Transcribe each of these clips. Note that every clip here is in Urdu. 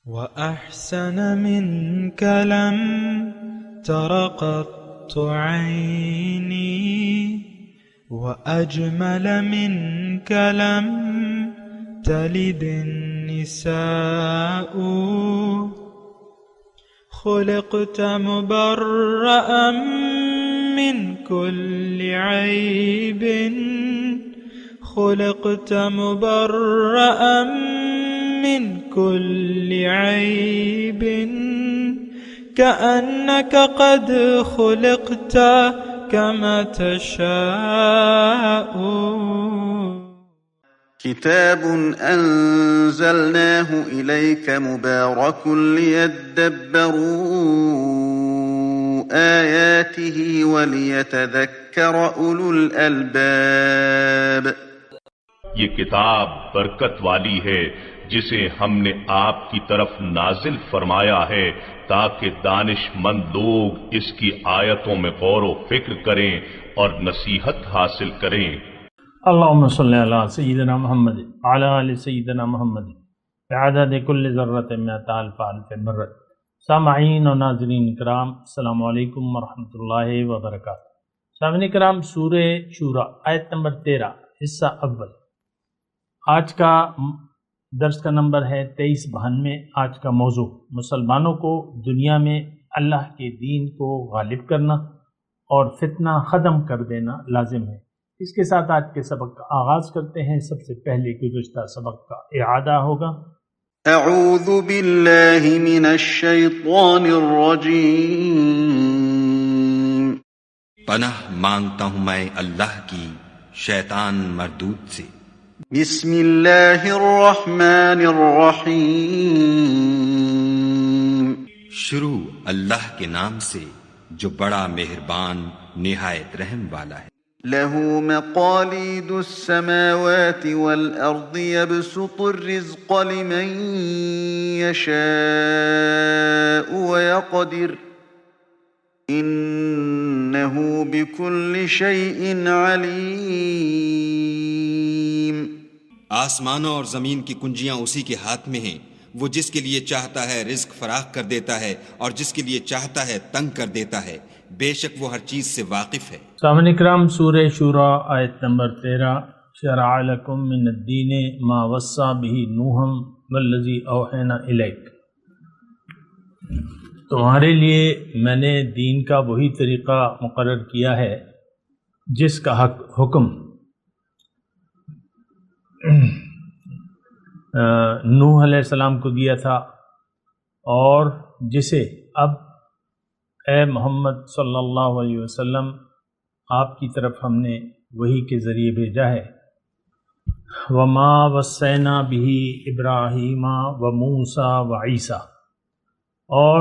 وأحسن منك لم تر قط عيني وأجمل منك لم تلد النساء خلقت مبرأ من كل عيب خلقت مبرأ من كل عيب كأنك قد خلقت كما تشاء. كتاب أنزلناه إليك مبارك ليدبروا آياته وليتذكر أولو الألباب. یہ کتاب برکت والی ہے جسے ہم نے آپ کی طرف نازل فرمایا ہے تاکہ دانش مند لوگ اس کی آیتوں میں غور و فکر کریں اور نصیحت حاصل کریں. اللہم صلی علی سیدنا محمد وعلی آل سیدنا محمد بعدد کل ذرۃ مئۃ الف الف مرۃ. سامعین و ناظرین کرام، السلام علیکم ورحمۃ اللہ وبرکاتہ. سامعین کرام، سورہ شورى آیت نمبر 13 حصہ اول. آج کا درس کا نمبر ہے 2392. آج کا موضوع مسلمانوں کو دنیا میں اللہ کے دین کو غالب کرنا اور فتنہ ختم کر دینا لازم ہے. اس کے ساتھ آج کے سبق کا آغاز کرتے ہیں. سب سے پہلے گزشتہ سبق کا اعادہ ہوگا. اعوذ باللہ من الشیطان الرجیم. پناہ مانگتا ہوں میں اللہ کی شیطان مردود سے. بسم اللہ الرحمن الرحیم. شروع اللہ کے نام سے جو بڑا مہربان نہایت رحم والا ہے. له مقاليد السماوات والأرض يبسط الرزق لمن يشاء ويقدر إنه بكل شيء عليم. آسمانوں اور زمین کی کنجیاں اسی کے ہاتھ میں ہیں. وہ جس کے لیے چاہتا ہے رزق فراخ کر دیتا ہے اور جس کے لیے چاہتا ہے تنگ کر دیتا ہے. بے شک وہ ہر چیز سے واقف ہے. سامعین اکرام، سورہ شورى آیت نمبر 13. شرع لکم من الدین ما وصى به نوحا والذی اوحینا الیک. تمہارے لیے میں نے دین کا وہی طریقہ مقرر کیا ہے جس کا حکم نوح علیہ السلام کو دیا تھا اور جسے اب اے محمد صلی اللہ علیہ وسلم آپ کی طرف ہم نے وحی کے ذریعے بھیجا ہے. وما وصینا بہ ابراہیم وموسیٰ وعیسیٰ. اور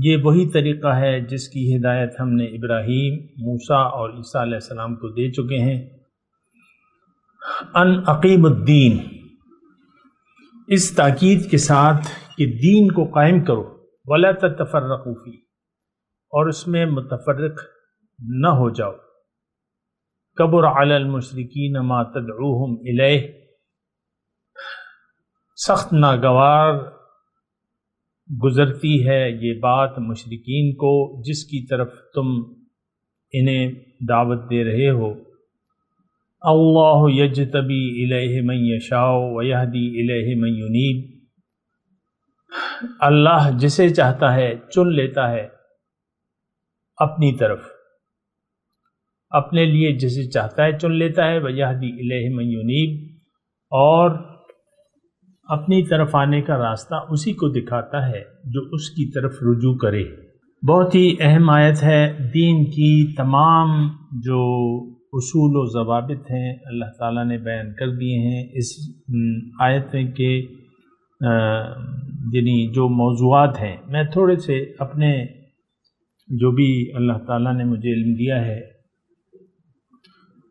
یہ وہی طریقہ ہے جس کی ہدایت ہم نے ابراہیم، موسیٰ اور عیسیٰ علیہ السلام کو دے چکے ہیں. ان اقیم الدین، اس تاکید کے ساتھ کہ دین کو قائم کرو. ولا تتفرقوا فیہ، اور اس میں متفرق نہ ہو جاؤ. کبر علی المشرکین ما تدعوہم الیہ، سخت ناگوار گزرتی ہے یہ بات مشرکین کو جس کی طرف تم انہیں دعوت دے رہے ہو. اللہ یجتبی الیہ من یشاء ویہدی الیہ من ینیب. اللہ جسے چاہتا ہے چن لیتا ہے اپنی طرف، اپنے لیے جسے چاہتا ہے چن لیتا ہے. وَيَهْدِي إِلَيْهِ مَن يُنِيبُ، اور اپنی طرف آنے کا راستہ اسی کو دکھاتا ہے جو اس کی طرف رجوع کرے. بہت ہی اہم آیت ہے. دین کی تمام جو اصول و ضوابط ہیں اللہ تعالیٰ نے بیان کر دیے ہیں اس آیت میں کہ یعنی جو موضوعات ہیں. میں تھوڑے سے اپنے جو بھی اللہ تعالیٰ نے مجھے علم دیا ہے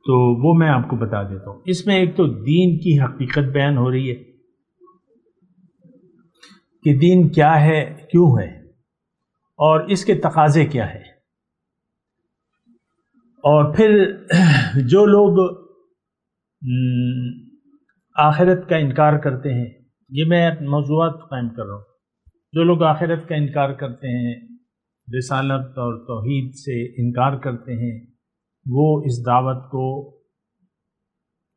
تو وہ میں آپ کو بتا دیتا ہوں. اس میں ایک تو دین کی حقیقت بیان ہو رہی ہے کہ دین کیا ہے، کیوں ہے، اور اس کے تقاضے کیا ہے. اور پھر جو لوگ آخرت کا انکار کرتے ہیں یہ میں موضوعات قائم کر رہا ہوں. جو لوگ آخرت کا انکار کرتے ہیں، رسالت اور توحید سے انکار کرتے ہیں، وہ اس دعوت کو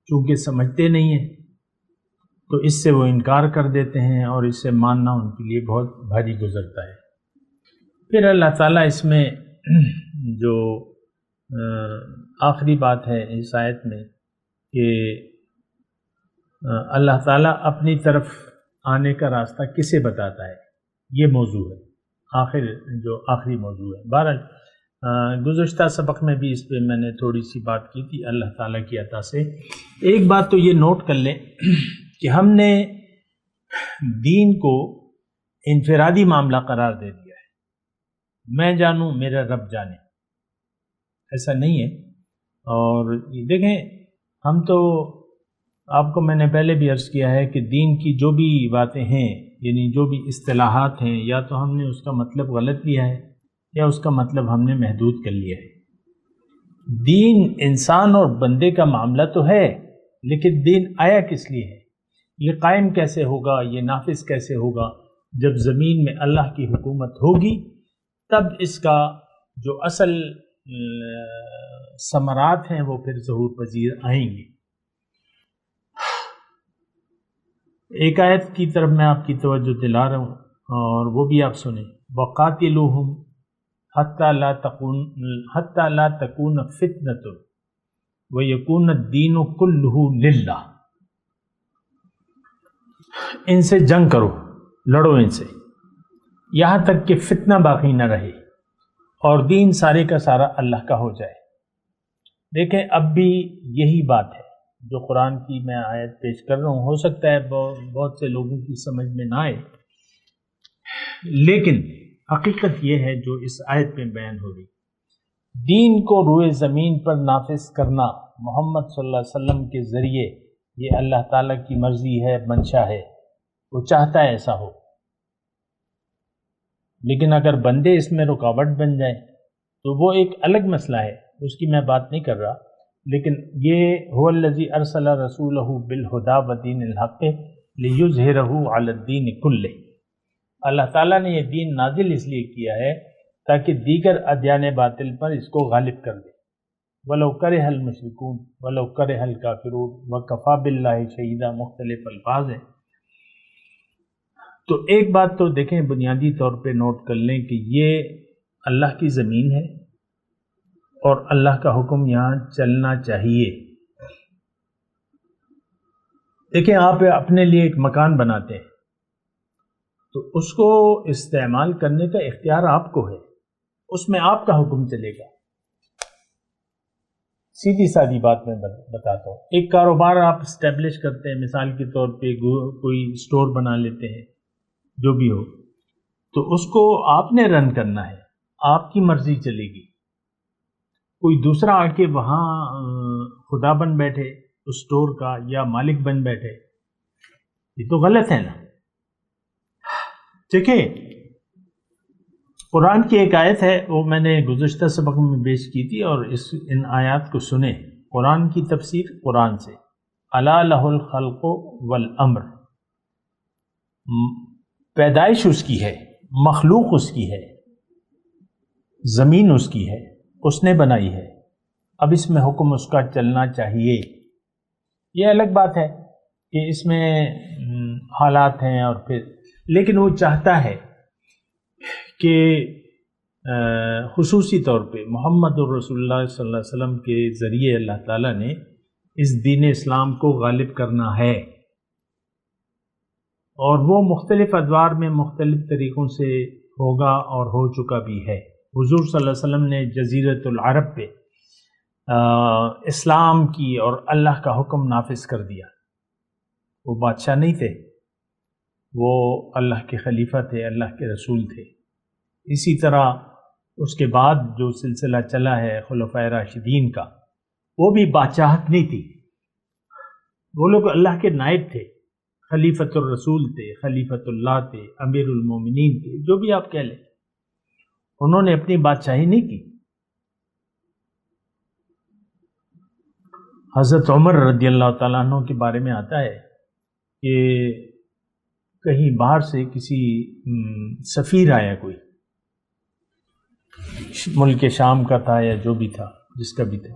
چونکہ سمجھتے نہیں ہیں تو اس سے وہ انکار کر دیتے ہیں، اور اس سے ماننا ان کے لیے بہت بھاری گزرتا ہے. پھر اللہ تعالیٰ اس میں جو آخری بات ہے اس آیت میں کہ اللہ تعالیٰ اپنی طرف آنے کا راستہ کسے بتاتا ہے، یہ موضوع ہے، آخری موضوع ہے. بہرحال گزشتہ سبق میں بھی اس پہ میں نے تھوڑی سی بات کی تھی اللہ تعالیٰ کی عطا سے. ایک بات تو یہ نوٹ کر لیں کہ ہم نے دین کو انفرادی معاملہ قرار دے دیا ہے، میں جانوں میرا رب جانے، ایسا نہیں ہے. اور دیکھیں ہم تو آپ کو میں نے پہلے بھی عرض کیا ہے کہ دین کی جو بھی باتیں ہیں، یعنی جو بھی اصطلاحات ہیں، یا تو ہم نے اس کا مطلب غلط لیا ہے یا اس کا مطلب ہم نے محدود کر لیا ہے. دین انسان اور بندے کا معاملہ تو ہے، لیکن دین آیا کس لیے ہے، یہ قائم کیسے ہوگا، یہ نافذ کیسے ہوگا؟ جب زمین میں اللہ کی حکومت ہوگی تب اس کا جو اصل ثمرات ہیں وہ پھر ظہور پذیر آئیں گے. ایک آیت کی طرف میں آپ کی توجہ دلا رہا ہوں اور وہ بھی آپ سنیں. وَقَاتِلُوهُمْ حَتَّى لَا تَكُونَ فِتْنَةٌ وَيَكُونَ الدِّينُ كُلُّهُ لِلَّهِ. ان سے جنگ کرو، لڑو ان سے یہاں تک کہ فتنہ باقی نہ رہے اور دین سارے کا سارا اللہ کا ہو جائے. دیکھیں اب بھی یہی بات ہے جو قرآن کی میں آیت پیش کر رہا ہوں. ہو سکتا ہے بہت سے لوگوں کی سمجھ میں نہ آئے، لیکن حقیقت یہ ہے جو اس آیت میں بیان ہو رہی. دین کو روئے زمین پر نافذ کرنا محمد صلی اللہ علیہ وسلم کے ذریعے یہ اللہ تعالیٰ کی مرضی ہے، منشا ہے، وہ چاہتا ہے ایسا ہو. لیکن اگر بندے اس میں رکاوٹ بن جائیں تو وہ ایک الگ مسئلہ ہے، اس کی میں بات نہیں کر رہا. لیکن یہ هو الذی ارسل رسولہ بالہدی ودین الحق لیظہرہ علی الدین کلہ. اللہ تعالیٰ نے یہ دین نازل اس لیے کیا ہے تاکہ دیگر ادیان باطل پر اس کو غالب کر دے. وَلَوْ كَرِهَ الْمُشْرِكُونَ وَلَوْ كَرِهَ الْكَافِرُونَ وَكَفَى بِاللَّهِ شَهِيدًا مختلف الفاظ ہیں. تو ایک بات تو دیکھیں بنیادی طور پہ نوٹ کر لیں کہ یہ اللہ کی زمین ہے اور اللہ کا حکم یہاں چلنا چاہیے. دیکھیں آپ اپنے لیے ایک مکان بناتے ہیں تو اس کو استعمال کرنے کا اختیار آپ کو ہے، اس میں آپ کا حکم چلے گا. سیدھی سادی بات میں بتاتا ہوں. ایک کاروبار آپ اسٹیبلش کرتے ہیں، مثال کے طور پہ کوئی اسٹور بنا لیتے ہیں، جو بھی ہو، تو اس کو آپ نے رن کرنا ہے، آپ کی مرضی چلے گی. کوئی دوسرا آ کے وہاں خدا بن بیٹھے اس اسٹور کا یا مالک بن بیٹھے، یہ تو غلط ہے نا. دیکھیں قرآن کی ایک آیت ہے، وہ میں نے گزشتہ سبق میں پیش کی تھی، اور ان آیات کو سنیں. قرآن کی تفسیر قرآن سے. الا لہ الخلق والامر، پیدائش اس کی ہے، مخلوق اس کی ہے، زمین اس کی ہے، اس نے بنائی ہے. اب اس میں حکم اس کا چلنا چاہیے. یہ الگ بات ہے کہ اس میں حالات ہیں، اور پھر لیکن وہ چاہتا ہے کہ خصوصی طور پہ محمد الرسول اللہ صلی اللہ علیہ وسلم کے ذریعے اللہ تعالیٰ نے اس دین اسلام کو غالب کرنا ہے، اور وہ مختلف ادوار میں مختلف طریقوں سے ہوگا اور ہو چکا بھی ہے. حضور صلی اللہ علیہ وسلم نے جزیرۃ العرب پہ اسلام کی اور اللہ کا حکم نافذ کر دیا. وہ بادشاہ نہیں تھے، وہ اللہ کے خلیفہ تھے، اللہ کے رسول تھے. اسی طرح اس کے بعد جو سلسلہ چلا ہے خلفائے راشدین کا، وہ بھی بادشاہت نہیں تھی، وہ لوگ اللہ کے نائب تھے، خلیفۃ الرسول تھے، خلیفۃ اللہ تھے، امیر المومنین تھے، جو بھی آپ کہہ لیں. انہوں نے اپنی بادشاہی نہیں کی. حضرت عمر رضی اللہ تعالیٰ عنہ کے بارے میں آتا ہے کہ کہیں باہر سے کسی سفیر آیا، کوئی ملک شام کا تھا یا جو بھی تھا، جس کا بھی تھا،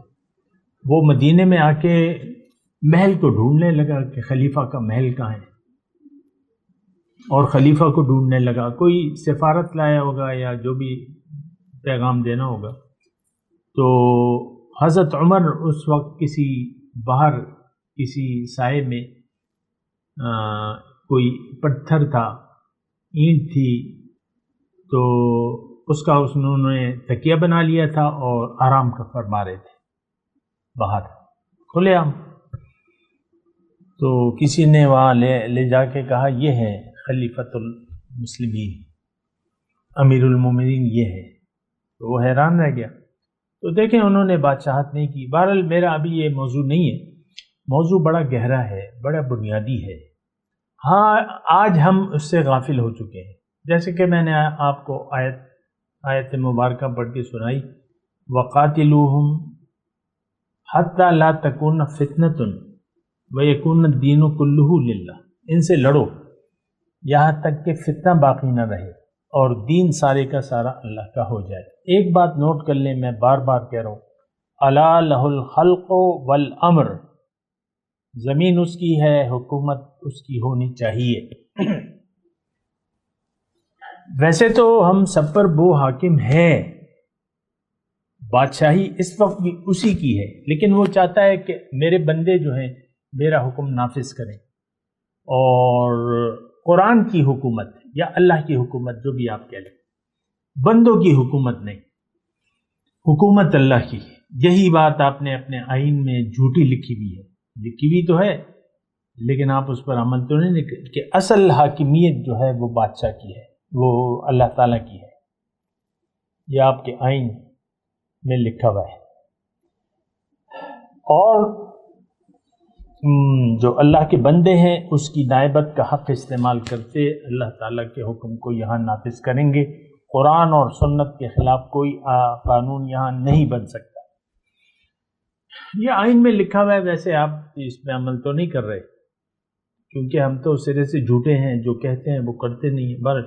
وہ مدینے میں آ کے محل کو ڈھونڈنے لگا کہ خلیفہ کا محل کہاں ہے، اور خلیفہ کو ڈھونڈنے لگا. کوئی سفارت لایا ہوگا یا جو بھی پیغام دینا ہوگا. تو حضرت عمر اس وقت کسی باہر کسی سائے میں کوئی پتھر تھا، اینٹ تھی، تو اس کا انہوں نے تکیہ بنا لیا تھا اور آرام کا فرما رہے تھے باہر کھلے عام. تو کسی نے وہاں لے جا کے کہا یہ ہے خلیفۃ المسلمین، امیر المومنین یہ ہے. تو وہ حیران رہ گیا. تو دیکھیں انہوں نے بادشاہت نہیں کی. بہرحال میرا ابھی یہ موضوع نہیں ہے، موضوع بڑا گہرا ہے، بڑا بنیادی ہے. ہاں آج ہم اس سے غافل ہو چکے ہیں. جیسے کہ میں نے آپ کو آیت مبارکہ پڑھ کے سنائی، وَقَاتِلُوهُمْ حَتَّى لَا تَكُونَ فِتْنَةٌ وَيَكُونَ الدِّينُ كُلُّهُ لِلَّهِ، ان سے لڑو یہاں تک کہ فتنہ باقی نہ رہے اور دین سارے کا سارا اللہ کا ہو جائے. ایک بات نوٹ کر لیں، میں بار بار کہہ رہا ہوں، الا لہ الخلق والامر، زمین اس کی ہے، حکومت اس کی ہونی چاہیے. ویسے تو ہم سب پر وہ حاکم ہے، بادشاہی اس وقت بھی اسی کی ہے، لیکن وہ چاہتا ہے کہ میرے بندے جو ہیں میرا حکم نافذ کریں. اور قرآن کی حکومت یا اللہ کی حکومت جو بھی آپ کہہ لیں، بندوں کی حکومت نہیں، حکومت اللہ کی. یہی بات آپ نے اپنے آئین میں جھوٹی لکھی ہوئی ہے، لکھی ہوئی تو ہے لیکن آپ اس پر عمل تو نہیں کہ اصل حاکمیت جو ہے وہ بادشاہ کی ہے، وہ اللہ تعالیٰ کی ہے. یہ آپ کے آئین میں لکھا ہوا ہے. اور جو اللہ کے بندے ہیں اس کی نائبت کا حق استعمال کرتے اللہ تعالیٰ کے حکم کو یہاں نافذ کریں گے. قرآن اور سنت کے خلاف کوئی قانون یہاں نہیں بن سکتا. یہ آئین میں لکھا ہوا ہے. ویسے آپ اس پہ عمل تو نہیں کر رہے کیونکہ ہم تو سرے سے جھوٹے ہیں، جو کہتے ہیں وہ کرتے نہیں ہیں. بر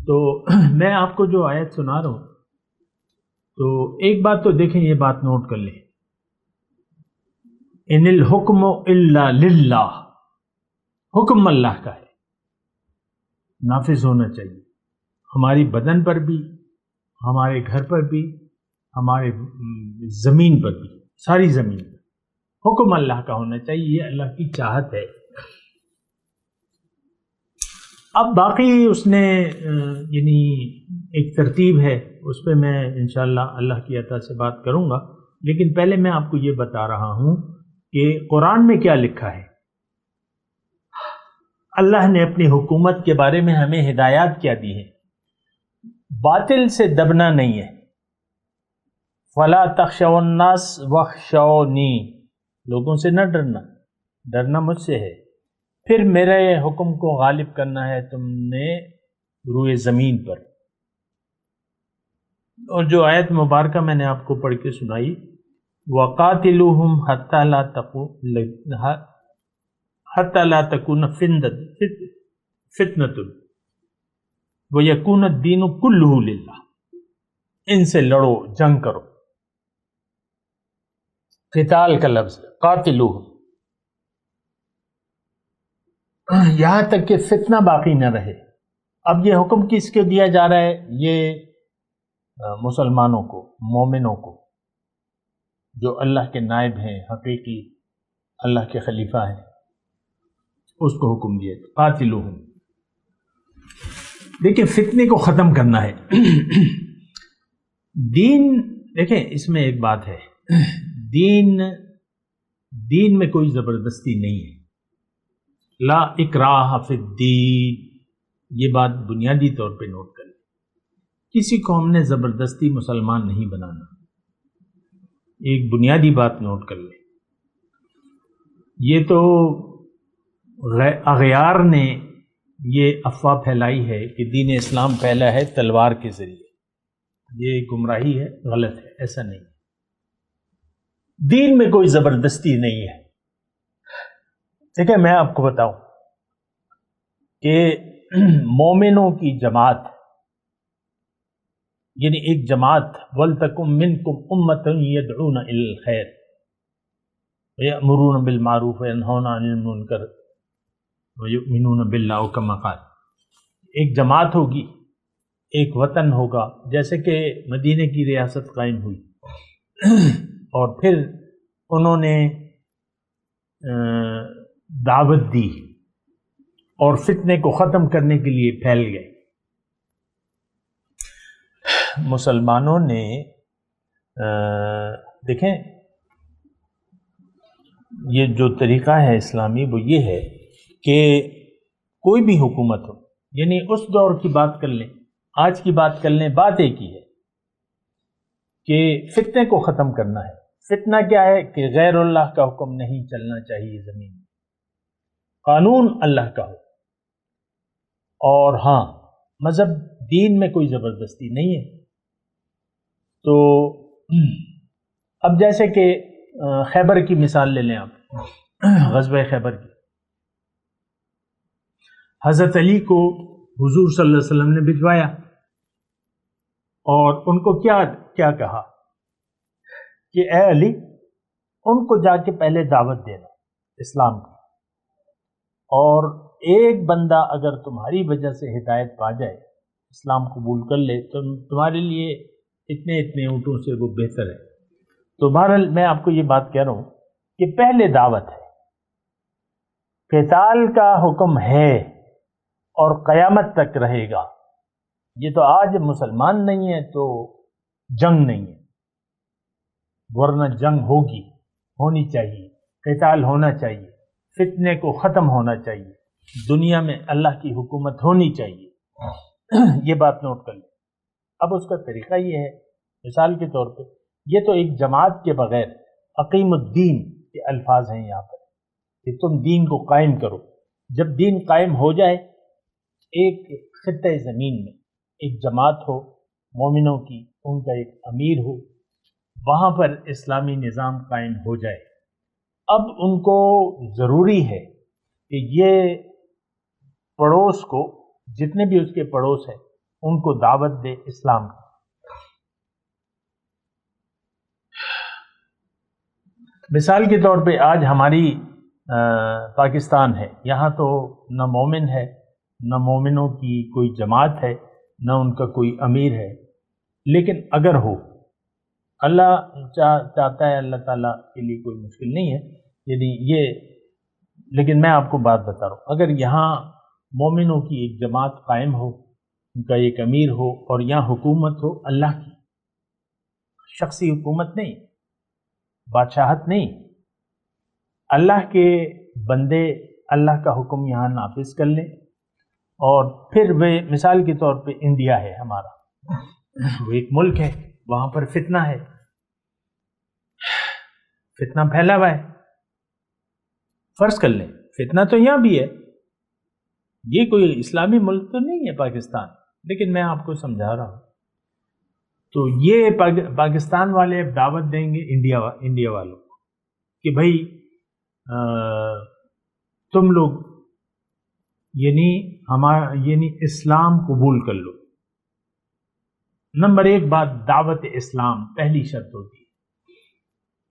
تو میں آپ کو جو آیت سنا رہا ہوں، تو ایک بات تو دیکھیں، یہ بات نوٹ کر لیں، ان الحکم الا للہ، حکم اللہ کا ہے، نافذ ہونا چاہیے ہماری بدن پر بھی، ہمارے گھر پر بھی، ہمارے زمین پر بھی، ساری زمین پر حکم اللہ کا ہونا چاہیے. یہ اللہ کی چاہت ہے. اب باقی اس نے یعنی ایک ترتیب ہے، اس پہ میں انشاءاللہ اللہ کی عطا سے بات کروں گا. لیکن پہلے میں آپ کو یہ بتا رہا ہوں کہ قرآن میں کیا لکھا ہے. اللہ نے اپنی حکومت کے بارے میں ہمیں ہدایات کیا دی ہیں. باطل سے دبنا نہیں ہے. فلا تخشوا الناس واخشونی، لوگوں سے نہ ڈرنا، ڈرنا مجھ سے ہے. پھر میرے حکم کو غالب کرنا ہے تم نے روئے زمین پر. اور جو آیت مبارکہ میں نے آپ کو پڑھ کے سنائی، وَقَاتِلُوهُمْ حَتَّى لَا تَكُونَ فِتْنَةٌ وَيَكُونَ الدِّينُ كُلُّهُ لِلَّهِ، ان سے لڑو، جنگ کرو. قتال کا لفظ قاتلوہم، یہاں تک کہ فتنہ باقی نہ رہے. اب یہ حکم کس کو دیا جا رہا ہے؟ یہ مسلمانوں کو، مومنوں کو، جو اللہ کے نائب ہیں، حقیقی اللہ کے خلیفہ ہیں، اس کو حکم دیا قاتلوہم. دیکھیں فتنے کو ختم کرنا ہے. دین، دیکھیں اس میں ایک بات ہے، دین میں کوئی زبردستی نہیں ہے. لا اکراہ فی الدین، یہ بات بنیادی طور پہ نوٹ کر لیں. کسی کو ہم نے زبردستی مسلمان نہیں بنانا. ایک بنیادی بات نوٹ کر لیں. یہ تو اغیار نے یہ افواہ پھیلائی ہے کہ دین اسلام پھیلا ہے تلوار کے ذریعے. یہ گمراہی ہے، غلط ہے، ایسا نہیں. دین میں کوئی زبردستی نہیں ہے. دیکھیں میں آپ کو بتاؤں کہ مومنوں کی جماعت، یعنی ایک جماعت، وَلْتَكُمْ مِنْكُمْ أُمَّةٌ يَدْعُونَ إِلَى الْخَيْرِ وَيَأْمُرُونَ بِالْمَعْرُوفِ وَيَنْهَوْنَ عَنِ الْمُنْكَرِ وَيُؤْمِنُونَ بِاللَّهِ كَمَا قَالَ۔ ایک جماعت ہوگی، ایک وطن ہوگا، جیسے کہ مدینہ کی ریاست قائم ہوئی اور پھر انہوں نے دعوت دی اور فتنے کو ختم کرنے کے لیے پھیل گئے۔ مسلمانوں نے دیکھیں یہ جو طریقہ ہے اسلامی وہ یہ ہے کہ کوئی بھی حکومت ہو، یعنی اس دور کی بات کر لیں، آج کی بات کر لیں، بات ایک ہی ہے کہ فتنے کو ختم کرنا ہے۔ فتنہ کیا ہے کہ غیر اللہ کا حکم نہیں چلنا چاہیے زمین میں، قانون اللہ کا ہو، اور ہاں مذہب دین میں کوئی زبردستی نہیں ہے۔ تو اب جیسے کہ خیبر کی مثال لے لیں آپ، غزوہ خیبر کی، حضرت علی کو حضور صلی اللہ علیہ وسلم نے بھجوایا اور ان کو کیا کہا کہ اے علی، ان کو جا کے پہلے دعوت دینا اسلام کی، اور ایک بندہ اگر تمہاری وجہ سے ہدایت پا جائے، اسلام قبول کر لے، تو تمہارے لیے اتنے اونٹوں سے وہ بہتر ہے۔ تو بہرحال میں آپ کو یہ بات کہہ رہا ہوں کہ پہلے دعوت ہے، قتال کا حکم ہے اور قیامت تک رہے گا۔ یہ تو آج مسلمان نہیں ہے تو جنگ نہیں ہے، ورنہ جنگ ہونی چاہیے، قتال ہونا چاہیے، فتنے کو ختم ہونا چاہیے، دنیا میں اللہ کی حکومت ہونی چاہیے۔ یہ بات نوٹ کر لیں۔ اب اس کا طریقہ یہ ہے، مثال کے طور پہ یہ تو ایک جماعت کے بغیر اقیم الدین کے الفاظ ہیں یہاں پر کہ تم دین کو قائم کرو۔ جب دین قائم ہو جائے، ایک خطہ زمین میں ایک جماعت ہو مومنوں کی، ان کا ایک امیر ہو، وہاں پر اسلامی نظام قائم ہو جائے، اب ان کو ضروری ہے کہ یہ پڑوس کو، جتنے بھی اس کے پڑوس ہیں، ان کو دعوت دے اسلام کی۔ مثال کے طور پہ آج ہماری پاکستان ہے، یہاں تو نہ مومن ہے، نہ مومنوں کی کوئی جماعت ہے، نہ ان کا کوئی امیر ہے، لیکن اگر ہو، اللہ چاہتا ہے، اللہ تعالیٰ کے لیے کوئی مشکل نہیں ہے، یعنی یہ، لیکن میں آپ کو بات بتا رہا ہوں، اگر یہاں مومنوں کی ایک جماعت قائم ہو، ان کا ایک امیر ہو، اور یہاں حکومت ہو اللہ کی، شخصی حکومت نہیں، بادشاہت نہیں، اللہ کے بندے اللہ کا حکم یہاں نافذ کر لیں، اور پھر وہ مثال کے طور پہ انڈیا ہے ہمارا، وہ ایک ملک ہے، وہاں پر فتنہ ہے، فتنہ پھیلا ہوا ہے، فرض کر لیں فتنہ تو یہاں بھی ہے، یہ کوئی اسلامی ملک تو نہیں ہے پاکستان، لیکن میں آپ کو سمجھا رہا ہوں۔ تو یہ پاکستان والے اب دعوت دیں گے انڈیا والوں کو کہ بھائی تم لوگ یعنی اسلام قبول کر لو۔ نمبر ایک بات، دعوت اسلام پہلی شرط ہوتی ہے،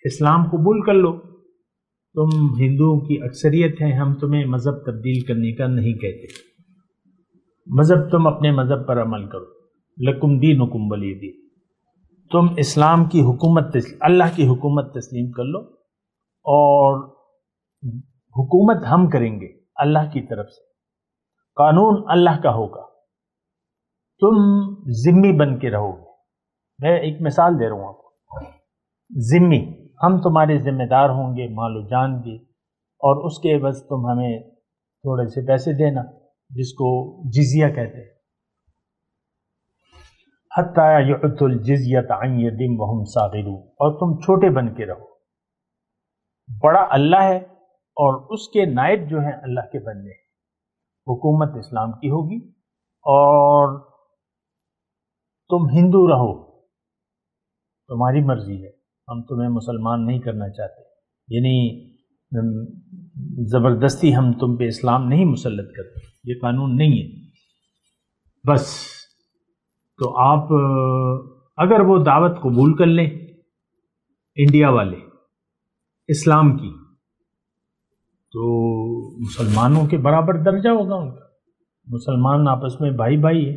اسلام قبول کر لو۔ تم ہندوؤں کی اکثریت ہیں، ہم تمہیں مذہب تبدیل کرنے کا نہیں کہتے، مذہب تم اپنے مذہب پر عمل کرو، لکم دینکم ولی دین، تم اسلام کی حکومت اللہ کی حکومت تسلیم کر لو، اور حکومت ہم کریں گے اللہ کی طرف سے، قانون اللہ کا ہوگا، تم ذمہ بن کے رہو گے۔ میں ایک مثال دے رہا ہوں آپ کو، ذمہ، ہم تمہارے ذمہ دار ہوں گے مال و جان کے، اور اس کے عوض تم ہمیں تھوڑے سے پیسے دینا، جس کو جزیہ کہتے ہیں، حتیٰ یعطوا الجزیۃ عن ید وہم صاغرون، اور تم چھوٹے بن کے رہو، بڑا اللہ ہے اور اس کے نائب جو ہیں اللہ کے بندے ہیں۔ حکومت اسلام کی ہوگی، اور تم ہندو رہو، تمہاری مرضی ہے، ہم تمہیں مسلمان نہیں کرنا چاہتے، یعنی زبردستی ہم تم پہ اسلام نہیں مسلط کرتے، یہ قانون نہیں ہے۔ بس تو آپ اگر وہ دعوت قبول کر لیں انڈیا والے اسلام کی، تو مسلمانوں کے برابر درجہ ہوگا ان کا. مسلمان آپس میں بھائی بھائی ہے،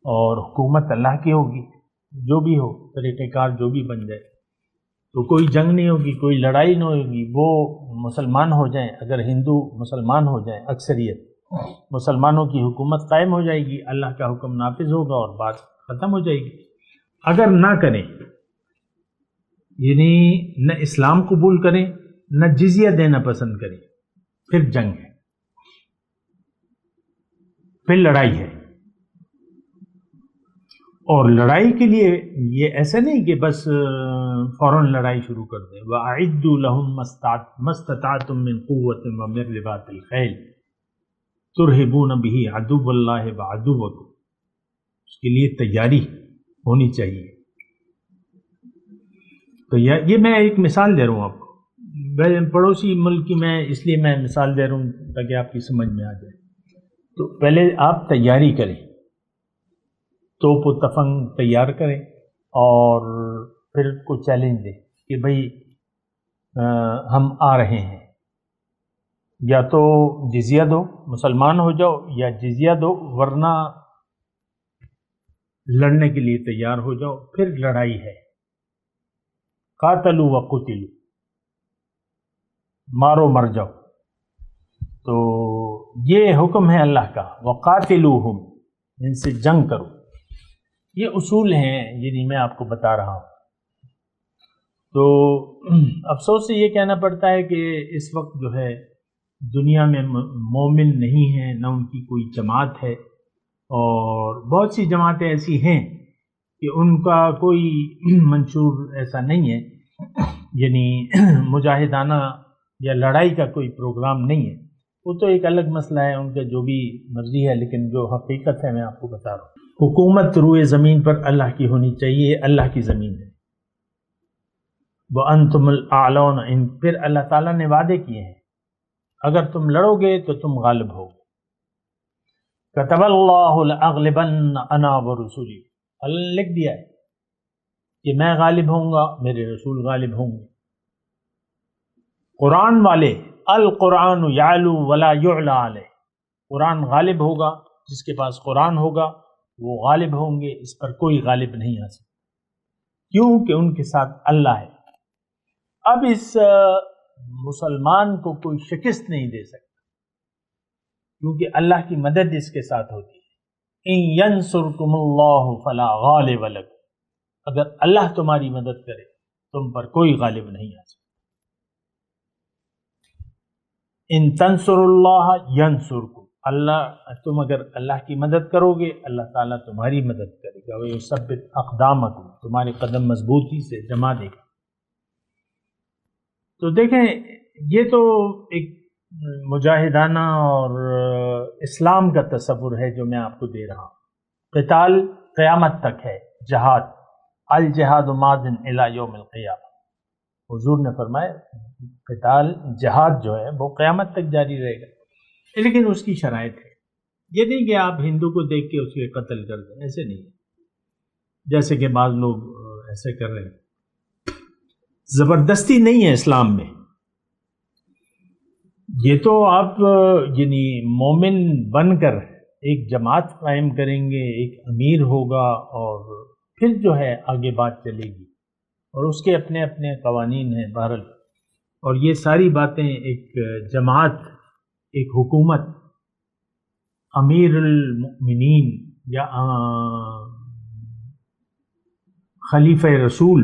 اور حکومت اللہ کی ہوگی، جو بھی ہو طریقہ کار جو بھی بن جائے، تو کوئی جنگ نہیں ہوگی، کوئی لڑائی نہیں ہوگی. وہ مسلمان ہو جائیں، اگر ہندو مسلمان ہو جائیں اکثریت، مسلمانوں کی حکومت قائم ہو جائے گی، اللہ کا حکم نافذ ہوگا اور بات ختم ہو جائے گی. اگر نہ کریں، یعنی نہ اسلام قبول کریں نہ جزیہ دینا پسند کریں، پھر جنگ ہے، پھر لڑائی ہے. اور لڑائی کے لیے یہ ایسا نہیں کہ بس فوراً لڑائی شروع کر دیں. وَأَعِدُّوا لَهُم مَّا اسْتَطَعْتُم مِّن قُوَّةٍ وَمِن رِّبَاطِ الْخَيْلِ تُرْهِبُونَ بِهِ عَدُوَّ اللَّهِ وَعَدُوَّكُمْ. اس کے لیے تیاری ہونی چاہیے. تو یہ میں ایک مثال دے رہا ہوں آپ کو، پڑوسی ملک کی میں اس لیے میں مثال دے رہا ہوں تاکہ آپ کی سمجھ میں آ جائے. تو پہلے آپ تیاری کریں، توپ و تفنگ تیار کریں، اور پھر کو چیلنج دیں کہ بھئی ہم آ رہے ہیں، یا تو جزیہ دو، مسلمان ہو جاؤ، یا جزیہ دو، ورنہ لڑنے کے لیے تیار ہو جاؤ. پھر لڑائی ہے. قاتلوا وقتلوا، مارو مر جاؤ. تو یہ حکم ہے اللہ کا، وقاتلوہم، ان سے جنگ کرو. یہ اصول ہیں جنہیں میں آپ کو بتا رہا ہوں. تو افسوس سے یہ کہنا پڑتا ہے کہ اس وقت جو ہے دنیا میں مومن نہیں ہیں، نہ ان کی کوئی جماعت ہے، اور بہت سی جماعتیں ایسی ہیں کہ ان کا کوئی منشور ایسا نہیں ہے، یعنی مجاہدانہ یا لڑائی کا کوئی پروگرام نہیں ہے. وہ تو ایک الگ مسئلہ ہے، ان کا جو بھی مرضی ہے، لیکن جو حقیقت ہے میں آپ کو بتا رہا ہوں. حکومت روئے زمین پر اللہ کی ہونی چاہیے، اللہ کی زمین ہے. وَأَنْتُمُ الْأَعْلَوْنَ، پھر اللہ تعالیٰ نے وعدے کیے ہیں اگر تم لڑو گے تو تم غالب ہو. كَتَبَ اللَّهُ لَأَغْلِبَنَّ أَنَا وَرُسُلِي، اللہ نے لکھ دیا ہے کہ میں غالب ہوں گا، میرے رسول غالب ہوں گے. قرآن والے، القرآن یعلو ولا یعلا علیہ، قرآن غالب ہوگا، جس کے پاس قرآن ہوگا وہ غالب ہوں گے، اس پر کوئی غالب نہیں آ سکتا، کیونکہ ان کے ساتھ اللہ ہے. اب اس مسلمان کو کوئی شکست نہیں دے سکتا، کیونکہ اللہ کی مدد اس کے ساتھ ہوتی ہے. ان ینصرکم اللہ فلا غالب لکم، اگر اللہ تمہاری مدد کرے تم پر کوئی غالب نہیں آ سکتا. ان تنصر اللہ ینصرکم، اللہ تم اگر اللہ کی مدد کرو گے اللہ تعالیٰ تمہاری مدد کرے گا. ویثبت اقدامکم، تمہارے قدم مضبوطی سے جما دے گا. تو دیکھیں یہ تو ایک مجاہدانہ اور اسلام کا تصور ہے جو میں آپ کو دے رہا ہوں. قتال قیامت تک ہے، جہاد، الجہاد ماض الی یوم القیامہ. حضور نے فرمایا قتال، جہاد جو ہے وہ قیامت تک جاری رہے گا، لیکن اس کی شرائط ہے. یہ نہیں کہ آپ ہندو کو دیکھ کے اس کے قتل کر دیں، ایسے نہیں، جیسے کہ بعض لوگ ایسے کر رہے ہیں. زبردستی نہیں ہے اسلام میں. یہ تو آپ یعنی مومن بن کر ایک جماعت قائم کریں گے، ایک امیر ہوگا، اور پھر جو ہے آگے بات چلے گی، اور اس کے اپنے اپنے قوانین ہیں بہرحال. اور یہ ساری باتیں ایک جماعت، ایک حکومت، امیر المؤمنین یا خلیفہ رسول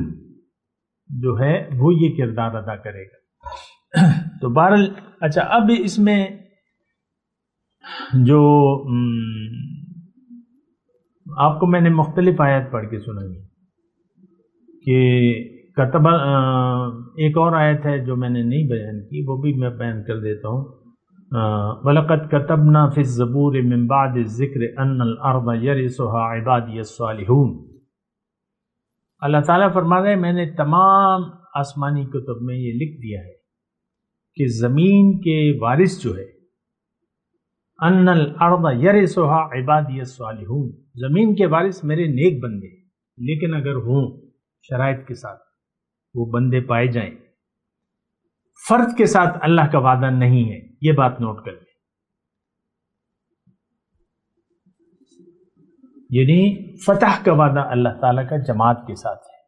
جو ہے وہ یہ کردار ادا کرے گا. تو بہرحال اچھا، اب اس میں جو آپ کو میں نے مختلف آیات پڑھ کے سنائی کہ کتب، ایک اور آیت ہے جو میں نے نہیں بیان کی، وہ بھی میں بیان کر دیتا ہوں. وَلَقَدْ كَتَبْنَا فِي الزَّبُورِ مِن بَعْدِ الذِّكْرِ أَنَّ الْأَرْضَ يَرِثُهَا عِبَادِيَ الصَّالِحُونَ. اللہ تعالیٰ فرما رہے ہیں میں نے تمام آسمانی کتب میں یہ لکھ دیا ہے کہ زمین کے وارث جو ہے ان الارض یرثها عبادی الصالحون، زمین کے وارث میرے نیک بندے، لیکن اگر ہوں شرائط کے ساتھ، وہ بندے پائے جائیں، فرض کے ساتھ اللہ کا وعدہ نہیں ہے، یہ بات نوٹ کر لیں۔ یعنی فتح کا وعدہ اللہ تعالیٰ کا جماعت کے ساتھ ہے۔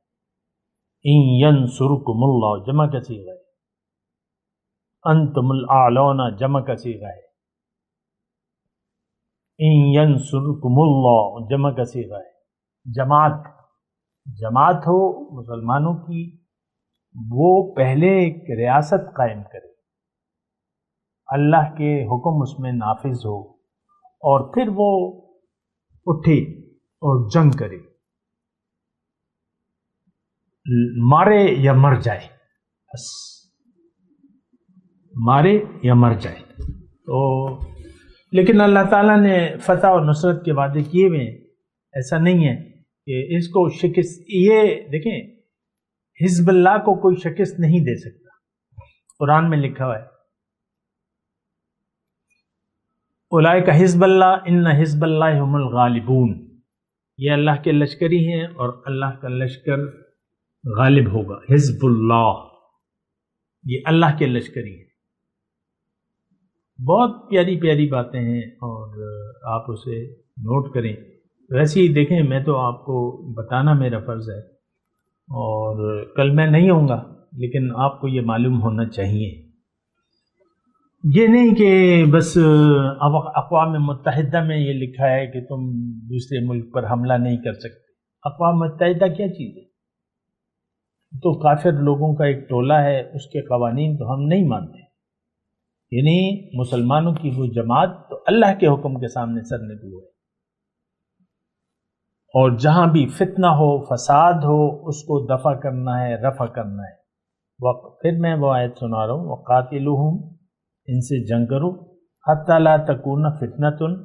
ان ینصرکم اللہ جمع کا صیغہ ہے، انتم الاعلون جمع کا صیغہ ہے، ان ینصرکم اللہ جمع کا صیغہ ہے۔ جماعت ہو مسلمانوں کی، وہ پہلے ایک ریاست قائم کرے، اللہ کے حکم اس میں نافذ ہو، اور پھر وہ اٹھے اور جنگ کرے، مارے یا مر جائے، بس مارے یا مر جائے۔ تو لیکن اللہ تعالیٰ نے فتح اور نصرت کے وعدے کیے ہوئے ہیں، ایسا نہیں ہے کہ اس کو شکست، یہ دیکھیں حزب اللہ کو کوئی شکست نہیں دے سکتا، قرآن میں لکھا ہوا ہے اولئک حزب اللہ ان حزب اللہ هم الغالبون، یہ اللہ کے لشکری ہیں اور اللہ کا لشکر غالب ہوگا۔ حزب اللہ یہ اللہ کے لشکری ہیں۔ بہت پیاری پیاری باتیں ہیں اور آپ اسے نوٹ کریں۔ ویسے ہی دیکھیں، میں تو آپ کو بتانا میرا فرض ہے، اور کل میں نہیں ہوں گا، لیکن آپ کو یہ معلوم ہونا چاہیے۔ یہ نہیں کہ بس اقوام متحدہ میں یہ لکھا ہے کہ تم دوسرے ملک پر حملہ نہیں کر سکتے۔ اقوام متحدہ کیا چیز ہے؟ تو کافر لوگوں کا ایک ٹولہ ہے، اس کے قوانین تو ہم نہیں مانتے۔ یعنی مسلمانوں کی وہ جماعت تو اللہ کے حکم کے سامنے سر نکلو ہے، اور جہاں بھی فتنہ ہو، فساد ہو، اس کو دفع کرنا ہے، رفع کرنا ہے۔ پھر میں وہ آیت سنا رہا ہوں، وَقَاتِلُوهُمْ، ان سے جنگ کرو، حَتَّى لَا تَكُونَ فِتْنَةٌ،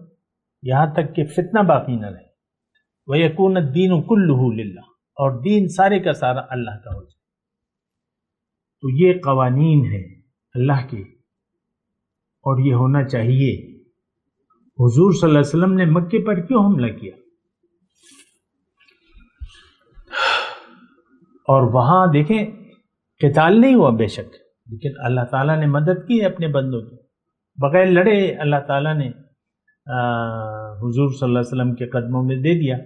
یہاں تک کہ فتنہ باقی نہ رہے، وَيَكُونَ الدِّينُ كُلُّهُ لِلَّهِ، اور دین سارے کا سارا اللہ کا ہو جائے۔ تو یہ قوانین ہیں اللہ کے، اور یہ ہونا چاہیے۔ حضور صلی اللہ علیہ وسلم نے مکے پر کیوں حملہ کیا؟ اور وہاں دیکھیں قتال نہیں ہوا بے شک، لیکن اللہ تعالیٰ نے مدد کی ہے اپنے بندوں کی، بغیر لڑے اللہ تعالیٰ نے حضور صلی اللہ علیہ وسلم کے قدموں میں دے دیا،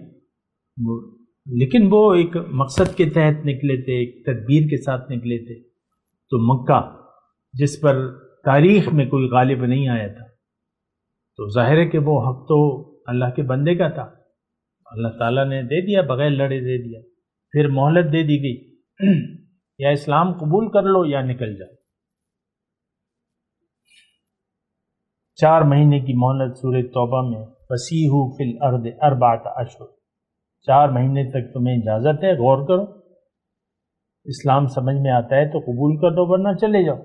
لیکن وہ ایک مقصد کے تحت نکلے تھے، ایک تدبیر کے ساتھ نکلے تھے۔ تو مکہ جس پر تاریخ میں کوئی غالب نہیں آیا تھا، تو ظاہر ہے کہ وہ حق تو اللہ کے بندے کا تھا، اللہ تعالیٰ نے دے دیا، بغیر لڑے دے دیا۔ پھر مہلت دے دی گئی، یا اسلام قبول کر لو یا نکل جاؤ۔ 4 مہینے کی مہلت سورہ توبہ میں، فسیحوا فی الارض 4 اشہر، 4 مہینے تک تمہیں اجازت ہے، غور کرو، اسلام سمجھ میں آتا ہے تو قبول کر دو، ورنہ چلے جاؤ۔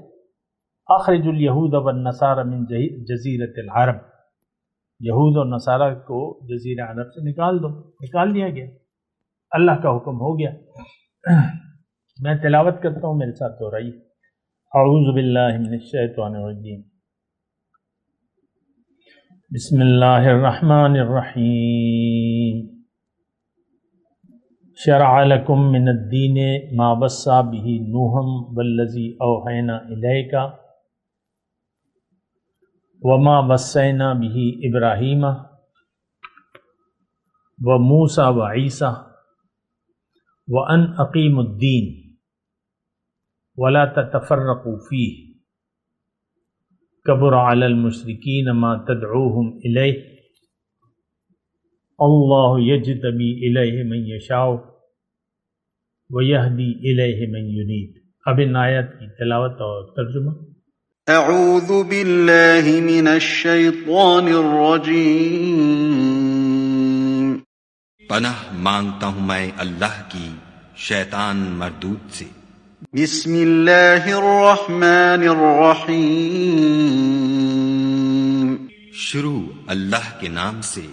اخرج الیہود والنصارى من جزیرۃ العرب، یہود اور نصارہ کو جزیرہ عرب سے نکال دو، نکال دیا گیا، اللہ کا حکم ہو گیا۔ میں تلاوت کرتا ہوں، میرے ساتھ دہرائیے۔ اعوذ باللہ من الشیطان الرجیم، بسم اللہ الرحمن الرحیم۔ شرع لکم من الدین ما وصی بہ نوحا والذی اوحینا الیک وما وصینا بہ ابراہیم وموسیٰ وعیسیٰ وان اقیموا الدین ولا تتفرقوا فیہ کبر علی المشرکین ما تدعوہم الیہ اللہ یجتبی الیہ من یشاء ویہدی الیہ من ینیب۔ اب ان آیات کی تلاوت اور ترجمہ۔ اعوذ باللہ من الشیطان الرجیم، پناہ مانگتا ہوں میں اللہ کی شیطان مردود سے۔ بسم اللہ الرحمن الرحیم، شروع اللہ کے نام سے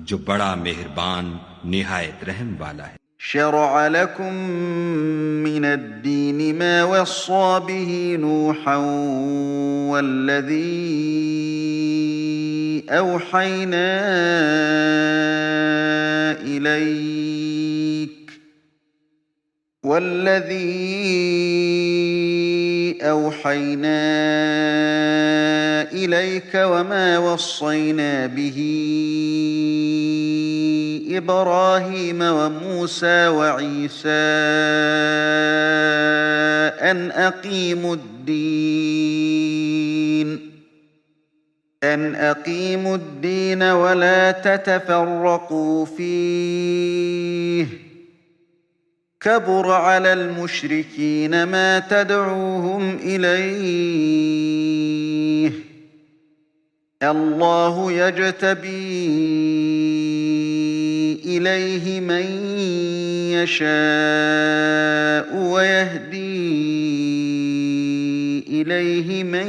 جو بڑا مہربان نہایت رحم والا ہے۔ شرع لكم من الدين ما وصى به نوحا والذي أوحينا إليك وما وصينا به إبراهيم وموسى وعيسى أن أقيموا الدين ولا تتفرقوا فيه كبر على المشركين ما تدعوهم إليه الله يجتبي إليه من يشاء ويهدي إليه من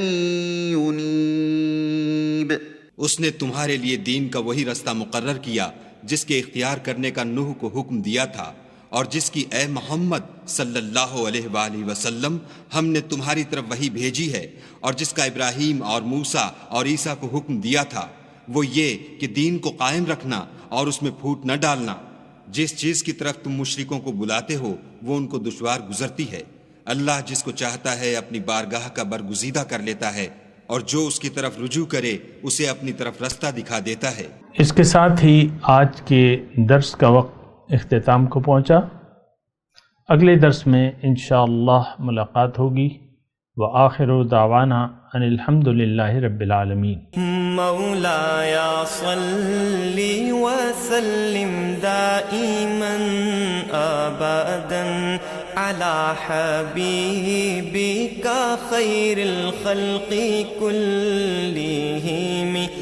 ينيب اس نے تمہارے لیے دین کا وہی رستہ مقرر کیا جس کے اختیار کرنے کا نوح کو حکم دیا تھا، اور جس کی اے محمد صلی اللہ علیہ وآلہ وسلم ہم نے تمہاری طرف وحی بھیجی ہے، اور جس کا ابراہیم اور موسیٰ اور عیسیٰ کو حکم دیا تھا، وہ یہ کہ دین کو قائم رکھنا اور اس میں پھوٹ نہ ڈالنا۔ جس چیز کی طرف تم مشرکوں کو بلاتے ہو وہ ان کو دشوار گزرتی ہے، اللہ جس کو چاہتا ہے اپنی بارگاہ کا برگزیدہ کر لیتا ہے، اور جو اس کی طرف رجوع کرے اسے اپنی طرف رستہ دکھا دیتا ہے۔ اس کے ساتھ ہی آج کے درس کا وقت اختتام کو پہنچا۔ اگلے درس میں انشاءاللہ ملاقات ہوگی۔ وآخر دعوانا ان الحمد للہ رب العالمین۔ مولاي صل وسلم دائما ابدا على حبيبك خير الخلق كلهم